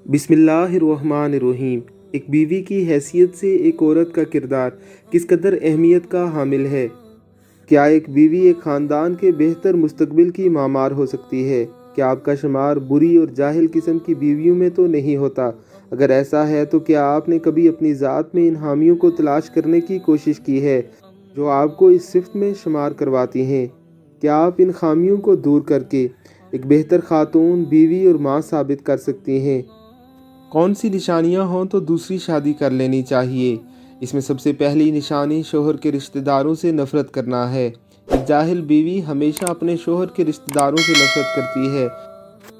बिस्मिल्लाहिर्रहमानिर्रहीम। एक बीवी की हैसियत से एक औरत का किरदार किस कदर अहमियत का हामिल है। क्या एक बीवी एक ख़ानदान के बेहतर मुस्तकबिल की मामार हो सकती है? क्या आपका शुमार बुरी और जाहिल किस्म की बीवियों में तो नहीं होता? अगर ऐसा है तो क्या आपने कभी अपनी ज़ात में इन हामियों को तलाश करने की कोशिश की है जो आपको इस सिफ्त में शुमार करवाती हैं? क्या आप इन खामियों को दूर करके एक बेहतर खातून, बीवी और माँ साबित कर सकती हैं? कौन सी निशानियां हों तो दूसरी शादी कर लेनी चाहिए? इसमें सबसे पहली निशानी शोहर के रिश्तेदारों से नफ़रत करना है। एक जाहिल बीवी हमेशा अपने शोहर के रिश्तेदारों से नफ़रत करती है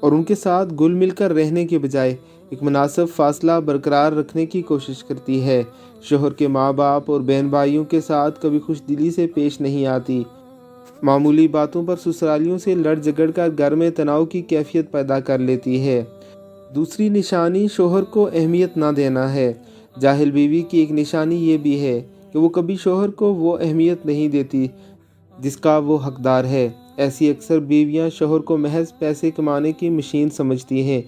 और उनके साथ घुल मिलकर रहने के बजाय एक मुनासिब फासला बरकरार रखने की कोशिश करती है। शोहर के माँ बाप और बहन भाइयों के साथ कभी खुशदिली से पेश नहीं आती। मामूली बातों पर ससुरालियों से लड़ झगड़ कर घर में तनाव की कैफियत पैदा कर लेती है। दूसरी निशानी शोहर को अहमियत ना देना है। जाहिल बीवी की एक निशानी ये भी है कि वो कभी शोहर को वो अहमियत नहीं देती जिसका वो हकदार है। ऐसी अक्सर बीवियां शोहर को महज पैसे कमाने की मशीन समझती हैं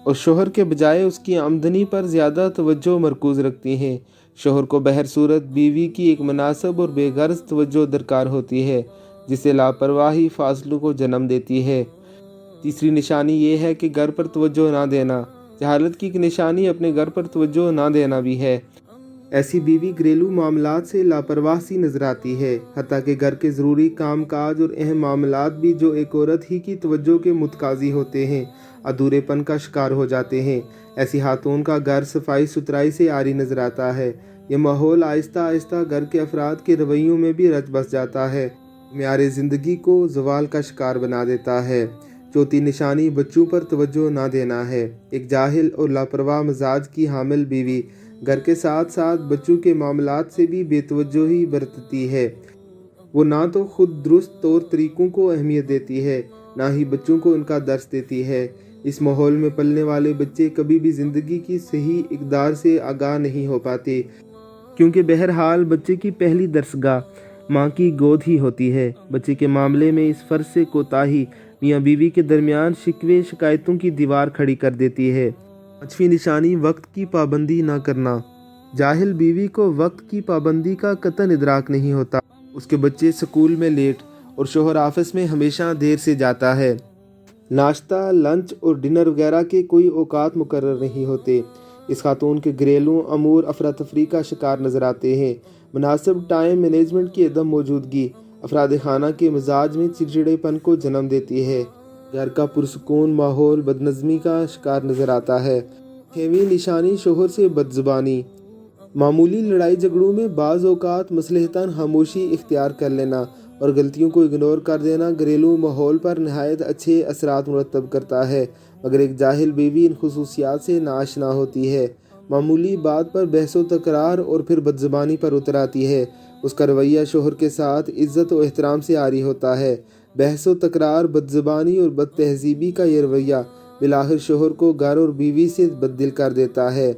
और शोहर के बजाय उसकी आमदनी पर ज़्यादा तवज्जो मरकूज़ रखती हैं। शोहर को बहर सूरत बीवी की एक मुनासिब और बेगर्ज तवज्जो दरकार होती है जिससे लापरवाही फासलों को जन्म देती है। तीसरी निशानी ये है कि घर पर तवज्जो ना देना। जहालत की एक निशानी अपने घर पर तवज्जो ना देना भी है। ऐसी बीवी घरेलू मामलात से लापरवाह सी नजर आती है, हत्ता कि घर के ज़रूरी काम काज और अहम मामलात भी जो एक औरत ही की तवज्जो के मुतकाजी होते हैं अधूरेपन का शिकार हो जाते हैं। ऐसी खातून का घर सफाई सुथराई से आरी नजर आता है। यह माहौल आहिस्ता आहिस्ता घर के अफराद के रवैयों में भी रच बस जाता है, म्यारे ज़िंदगी को जवाल का शिकार बना देता है। चौथी निशानी बच्चों पर तवज्जो ना देना है। एक जाहिल और लापरवाह मिजाज की हामिल बीवी घर के साथ साथ बच्चों के मामलात से भी बेतवज्जो ही बरतती है। वो ना तो खुद दुरुस्त तौर तरीकों को अहमियत देती है, ना ही बच्चों को उनका दर्स देती है। इस माहौल में पलने वाले बच्चे कभी भी ज़िंदगी की सही इक़दार से आगाह नहीं हो पाते, क्योंकि बहरहाल बच्चे की पहली दरसगाह माँ की गोद ही होती है। बच्चे के मामले में इस फ़र्ज से कोताही मियाँ बीवी के दरमियान शिकवे शिकायतों की दीवार खड़ी कर देती है। पांचवी निशानी वक्त की पाबंदी ना करना। जाहिल बीवी को वक्त की पाबंदी का कतन इदराक नहीं होता। उसके बच्चे स्कूल में लेट और शोहर ऑफिस में हमेशा देर से जाता है। नाश्ता, लंच और डिनर वगैरह के कोई औकात मुकर्रर नहीं होते। इस खातून के घरेलू अमूर अफरा तफरी का शिकार नजर आते हैं। मुनासिब टाइम मैनेजमेंट की अदम मौजूदगी अफराद खाना के मिजाज में चिड़चिड़ेपन को जन्म देती है। घर का पुरसुकून माहौल बदनज़मी का शिकार नजर आता है। छठवीं निशानी शोहर से बदजुबानी। मामूली लड़ाई झगड़ों में बाज़ औक़ात मसलहतन खामोशी इख्तियार कर लेना और गलतियों को इग्नोर कर देना घरेलू माहौल पर नहायत अच्छे असरात मुरतब करता है, मगर एक जाहिल बीवी इन खुसूसियात से नाआशना होती है। मामूली बात पर बहसो तकरार और फिर बदजुबानी पर उतर आती है। उसका रवैया शोहर के साथ इज़्ज़त और एहतराम से आरी होता है। बहसो तकरार, बदजुबानी और बद तहजीबी का ये रवैया बिलाखिर शोहर को घर और बीवी से बददिल कर देता है।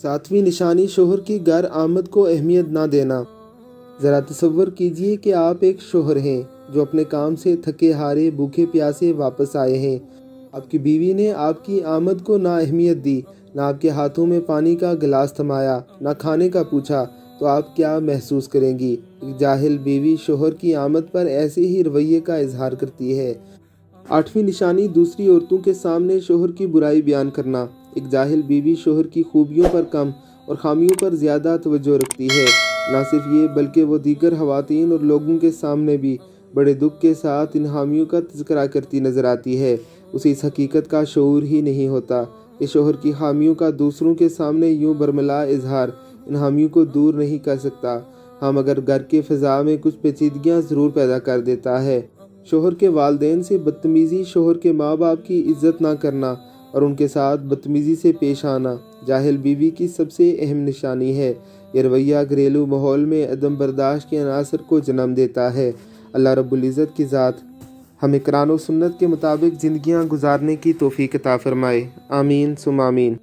सातवीं निशानी शोहर की घर आमद को अहमियत ना देना। ज़रा तसव्वुर कीजिए कि आप एक शोहर हैं जो अपने काम से थके हारे भूखे प्यासे वापस आए हैं। आपकी बीवी ने आपकी आमद को ना अहमियत दी, ना आपके हाथों में पानी का गिलास थमाया, ना खाने का पूछा, तो आप क्या महसूस करेंगी? एक जाहिल बीवी शोहर की आमद पर ऐसे ही रवैये का इजहार करती है। आठवीं निशानी दूसरी औरतों के सामने शोहर की बुराई बयान करना। एक जाहिल बीवी शोहर की खूबियों पर कम और खामियों पर ज़्यादा तवज्जो रखती है। ना सिर्फ ये बल्कि वो दीगर ख़वातीन और लोगों के सामने भी बड़े दुख के साथ इन खामियों का तज़किरा करती नज़र आती है। उसे इस हकीकत का शऊर ही नहीं होता कि शोहर की खामियों का दूसरों के सामने यूँ बरमला इजहार इन खामियों को दूर नहीं कर सकता। हाँ, मगर घर के फ़िज़ा में कुछ पेचीदगियाँ ज़रूर पैदा कर देता है। शोहर के वालिदैन से बदतमीज़ी, शोहर के माँ बाप की इज़्ज़त ना करना और उनके साथ बदतमीज़ी से पेश आना जाहिल बीवी की सबसे अहम निशानी है। यह रवैया घरेलू माहौल में अदम बर्दाश्त के अनासर को जन्म देता है। अल्लाह रब्बुल इज़्ज़त की ज़ात हमें कुरान और सुन्नत के मुताबिक ज़िंदगियाँ गुजारने की तौफ़ीक अता फ़रमाए। आमीन सुम आमीन।